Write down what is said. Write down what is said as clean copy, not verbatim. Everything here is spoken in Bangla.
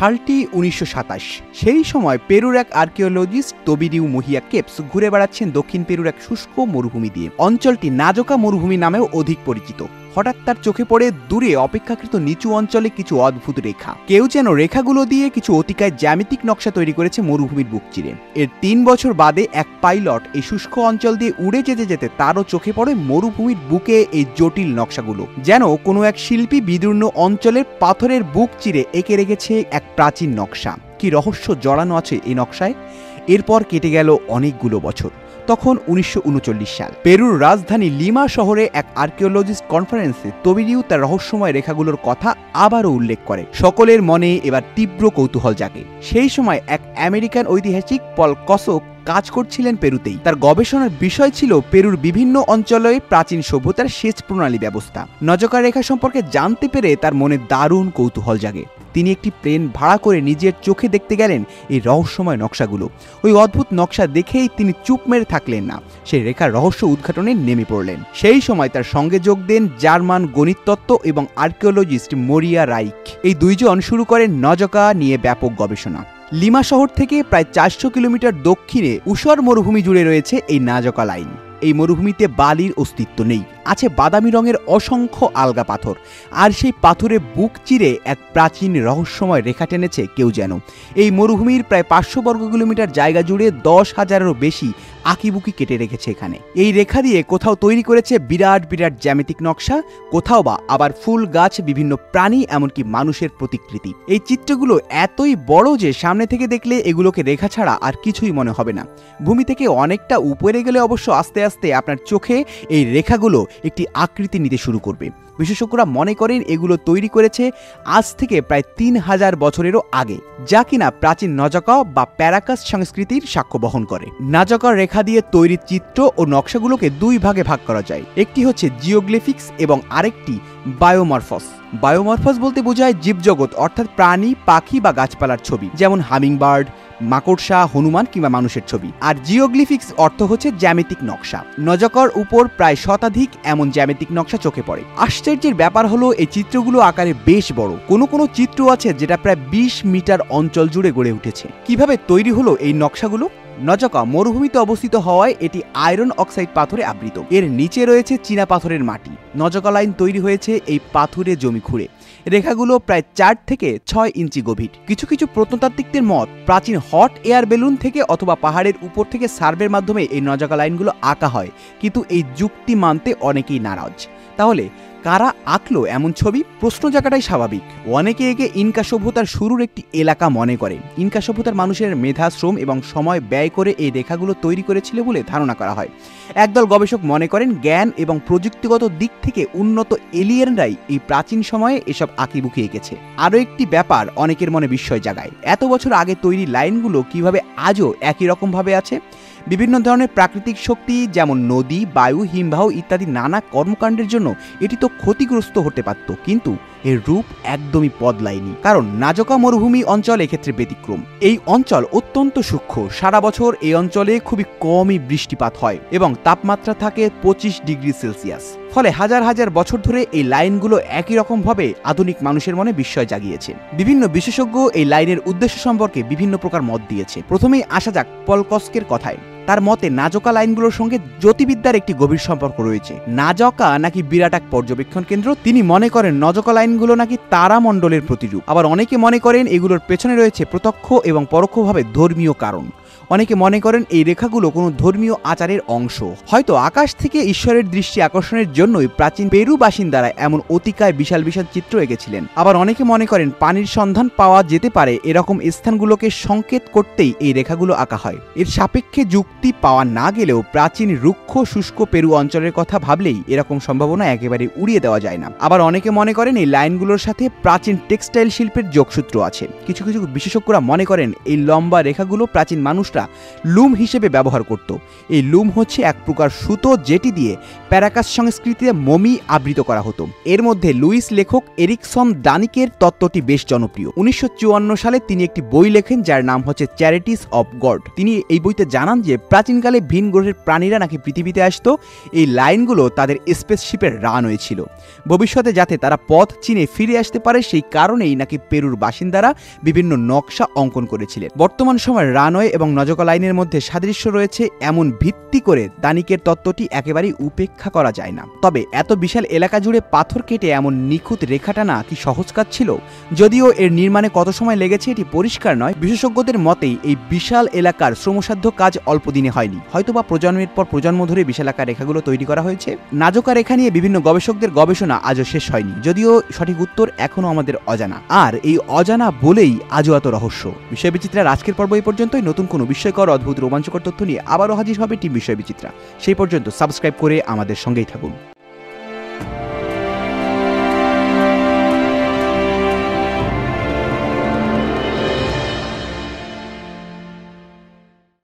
সালটি ১৯২৭। সেই সময় পেরুর এক আর্কিওলজিস্ট তোবিরিউ মুহিয়া কেপস ঘুরে বেড়াচ্ছেন দক্ষিণ পেরুর এক শুষ্ক মরুভূমি দিয়ে। অঞ্চলটি নাজকা মরুভূমি নামেও অধিক পরিচিত। হঠাৎ তার চোখে পড়ে দূরে অপেক্ষাকৃত নিচু অঞ্চলে কিছু অদ্ভুত রেখা। কেউ যেন রেখাগুলো দিয়ে কিছু অতিকায় জ্যামিতিক নকশা তৈরি করেছে মরুভূমির বুক চিরে। এর ৩ বছর বাদে এক পাইলট এই শুষ্ক অঞ্চল দিয়ে উড়ে যেতে যেতে তারও চোখে পড়ে মরুভূমির বুকে এই জটিল নকশাগুলো। যেন কোনো এক শিল্পী বিদীর্ণ অঞ্চলের পাথরের বুক চিরে এঁকে রেখেছে এক প্রাচীন নকশা। কি রহস্য জড়ানো আছে এই নকশায়। এরপর কেটে গেল অনেকগুলো বছর। তখন ১৯৩৯ সাল পেরুর রাজধানী লিমা শহরে এক আর্কিওলজিস্ট কনফারেন্সে তোবিরিউ তার রহস্যময় রেখাগুলোর কথা আবারও উল্লেখ করে। সকলের মনে এবার তীব্র কৌতূহল জাগে। সেই সময় এক আমেরিকান ঐতিহাসিক পল কসক কাজ করছিলেন পেরুতেই। তার গবেষণার বিষয় ছিল পেরুর বিভিন্ন অঞ্চলে প্রাচীন সভ্যতার সেচ প্রণালী ব্যবস্থা। নজকা রেখা সম্পর্কে জানতে পেরে তার মনে দারুণ কৌতূহল জাগে। তিনি একটি প্লেন ভাড়া করে নিজের চোখে দেখতে গেলেন এই রহস্যময় নকশাগুলো। ওই অদ্ভুত নকশা দেখেই তিনি চুপ মেরে থাকলেন না, সেই রেখার রহস্য উদ্ঘাটনে নেমে পড়লেন। সেই সময় তার সঙ্গে যোগ দেন জার্মান গণিততত্ত্ব এবং আর্কিওলজিস্ট মরিয়া রাইক। এই দুইজন শুরু করেন নজকা নিয়ে ব্যাপক গবেষণা। লিমা শহর থেকে প্রায় ৪০০ কিলোমিটার দক্ষিণে উষর মরুভূমি জুড়ে রয়েছে এই নাজকা লাইন। এই মরুভূমিতে বালির অস্তিত্ব নেই, আছে বাদামি রঙের অসংখ্য আলগা পাথর। আর সেই পাথরে বুক চিরে এক প্রাচীন রহস্যময় রেখা টেনেছে কেউ যেন। এই মরুভূমির প্রায় ৫০০ বর্গ কিলোমিটার জায়গা জুড়ে ১০,০০০-এরও বেশি আঁকিবুকি কেটে রেখেছে এখানে। এই রেখা দিয়ে কোথাও তৈরি করেছে বিরাট বিরাট জ্যামিতিক নকশা, কোথাও বা আবার ফুল, গাছ, বিভিন্ন প্রাণী, এমনকি মানুষের প্রতিকৃতি। এই চিত্রগুলো এতই বড় যে সামনে থেকে দেখলে এগুলোকে রেখা ছাড়া আর কিছুই মনে হবে না। ভূমি থেকে অনেকটা উপরে গেলে অবশ্য আস্তে আস্তে আপনার চোখে এই রেখাগুলো একটি আকৃতি নিতে শুরু করবে। বিশেষজ্ঞরা মনে করেন এগুলো তৈরি করেছে আজ থেকে প্রায় ৩,০০০ বছরেরও আগে, যা কিনা প্রাচীন নজকা বা প্যারাকাস সংস্কৃতির সাক্ষ্য বহন করে। নাজকার রেখা দিয়ে তৈরি চিত্র ও নকশাগুলোকে দুই ভাগে ভাগ করা যায়। একটি হচ্ছে জিওগ্লিফিক্স এবং আরেকটি বায়োমরফস। বায়োমরফস বলতে বোঝায় জীবজগৎ, অর্থাৎ প্রাণী, পাখি বা গাছপালার ছবি, যেমন হামিংবার্ড, মাকড়সা, হনুমান কিংবা মানুষের ছবি। আর জিওগ্লিফিক্স অর্থ হচ্ছে জ্যামিতিক নকশা। নজকার উপর প্রায় শতাধিক এমন জ্যামিতিক নকশা চোখে পড়ে। আশ্চর্যের ব্যাপার হলো এই চিত্রগুলো আকারে বেশ বড়। কোনো চিত্র আছে যেটা প্রায় ২০ মিটার অঞ্চল জুড়ে গড়ে উঠেছে। কিভাবে তৈরি হলো এই নকশাগুলো? নজকা মরুভূমিতে অবস্থিত হওয়ায় এটি আয়রন অক্সাইড পাথরে আবৃত। এর নিচে রয়েছে চীনা পাথরের মাটি। নজকা লাইন তৈরি হয়েছে এই পাথুরে জমি খুঁড়ে। রেখাগুলো প্রায় ৪ থেকে ৬ ইঞ্চি গভীর। কিছু কিছু প্রত্নতাত্ত্বিকদের মত প্রাচীন হট এয়ার বেলুন থেকে অথবা পাহাড়ের উপর থেকে সার্ভের মাধ্যমে এই নজকা লাইনগুলো আঁকা হয়, কিন্তু এই যুক্তি মানতে অনেকেই নারাজ। তাহলে কারা আঁকলো এমন ছবি? প্রশ্ন জায়গাটাই স্বাভাবিক। অনেকে একে ইনকা সভ্যতার শুরুর একটি এলাকা মনে করে। ইনকা সভ্যতার মানুষের মেধা, শ্রম এবং সময় ব্যয় করে এই রেখাগুলো তৈরি করেছিল বলে ধারণা করা হয়। একদল গবেষক মনে করেন জ্ঞান এবং প্রযুক্তিগত দিক থেকে উন্নত এলিয়েনরাই এই প্রাচীন সময়ে এসব আঁকিবুকি এঁকেছে। আরও একটি ব্যাপার অনেকের মনে বিস্ময় জাগায়, এত বছর আগে তৈরি লাইনগুলো কিভাবে আজও একই রকমভাবে আছে। বিভিন্ন ধরনের প্রাকৃতিক শক্তি যেমন নদী, বায়ু, হিমবাহ ইত্যাদি নানা কর্মকাণ্ডের জন্য এটি তো ক্ষতিগ্রস্ত হতে পারত, কিন্তু এর রূপ একদমই বদলায়নি। কারণ নাজকা মরুভূমি অঞ্চল এক্ষেত্রে ব্যতিক্রম। এই অঞ্চল অত্যন্ত সূক্ষ্ম। সারা বছর এই অঞ্চলে খুবই কমই বৃষ্টিপাত হয় এবং তাপমাত্রা থাকে ২৫ ডিগ্রি সেলসিয়াস। ফলে হাজার হাজার বছর ধরে এই লাইনগুলো একই রকমভাবে আধুনিক মানুষের মনে বিস্ময় জাগিয়েছে। বিভিন্ন বিশেষজ্ঞ এই লাইনের উদ্দেশ্য সম্পর্কে বিভিন্ন প্রকার মত দিয়েছে। প্রথমেই আসা যাক পল কস্কের কথায়। তার মতে নাজকা লাইনগুলোর সঙ্গে জ্যোতির্বিদ্যার একটি গভীর সম্পর্ক রয়েছে। নাজকা নাকি বিরাট এক পর্যবেক্ষণ কেন্দ্র। তিনি মনে করেন নজকা লাইনগুলো নাকি তারামণ্ডলের প্রতিরূপ। আবার অনেকে মনে করেন এগুলোর পেছনে রয়েছে প্রত্যক্ষ এবং পরোক্ষভাবে ধর্মীয় কারণ। অনেকে মনে করেন এই রেখাগুলো কোনো ধর্মীয় আচারের অংশ। হয়তো আকাশ থেকে ঈশ্বরের দৃষ্টি আকর্ষণের জন্যই প্রাচীন পেরু বাসিন্দারা এমন অতিকায় বিশাল বিশাল চিত্র এঁকেছিলেন। আবার অনেকে মনে করেন পানির সন্ধান পাওয়া যেতে পারে এরকম স্থানগুলোকে সংকেত করতেই এই রেখাগুলো আঁকা হয়। এর সাপেক্ষে যুক্তি পাওয়া না গেলেও প্রাচীন রুক্ষ শুষ্ক পেরু অঞ্চলের কথা ভাবলেই এরকম সম্ভাবনা একেবারে উড়িয়ে দেওয়া যায় না। আবার অনেকে মনে করেন এই লাইনগুলোর সাথে প্রাচীন টেক্সটাইল শিল্পের যোগসূত্র আছে। কিছু কিছু বিশেষজ্ঞরা মনে করেন এই লম্বা রেখাগুলো প্রাচীন মানুষরা মানুষরা লুম হিসেবে ব্যবহার করত। এই লুম হচ্ছে এক প্রকার সুতো যেটি দিয়ে প্যারাকাস সংস্কৃতিতে মমি আবৃত করা হতো। এর মধ্যে লুইস লেখক এরিকসন ডানিকের তত্ত্বটি বেশ জনপ্রিয়। 1954 সালে তিনি একটি বই লেখেন যার নাম হচ্ছে চ্যারিটিস অফ গড। তিনি এই বইতে জানান যে প্রাচীনকালে ভিন গ্রহের প্রাণীরা নাকি পৃথিবীতে আসতো। এই লাইনগুলো তাদের স্পেসশিপের রানওয়ে ছিল। ভবিষ্যতে যাতে তারা পথ চিনে ফিরে আসতে পারে সেই কারণেই নাকি পেরুর বাসিন্দারা বিভিন্ন নকশা অঙ্কন করেছিলেন। বর্তমান সময়ের রানওয়ে এবং নজকা লাইনের মধ্যে সাদৃশ্য রয়েছে এমন ভিত্তি করে দানিকের তত্ত্বটি একেবারেই উপেক্ষা করা যায় না। তবে এত বিশাল এলাকা জুড়ে পাথর কেটে এমন নিখুঁত রেখা টানা কি সহজ কাজ ছিল? যদিও এর নির্মাণে কত সময় লেগেছে এটি পরিষ্কার নয়। বিশেষজ্ঞদের মতেই এই বিশাল এলাকার শ্রমসাধ্য কাজ অল্প দিনে হয়নি, হয়তোবা প্রজন্মের পর প্রজন্ম ধরে বিশাল আকার রেখাগুলো তৈরি করা হয়েছে। নাজকা রেখা নিয়ে বিভিন্ন গবেষকদের গবেষণা আজও শেষ হয়নি, যদিও সঠিক উত্তর এখনো আমাদের অজানা। আর এই অজানা বলেই আজও এত রহস্য। বিষয় বিচিত্রার আজকের পর্ব এই পর্যন্তই। নতুন কোনো বিস্ময়কর, অদ্ভুত, রোমাঞ্চকর তথ্য নিয়ে আবারও হাজির হবে টিম বিষয় বিচিত্রা। সেই পর্যন্ত সাবস্ক্রাইব করে আমাদের সঙ্গেই থাকুন।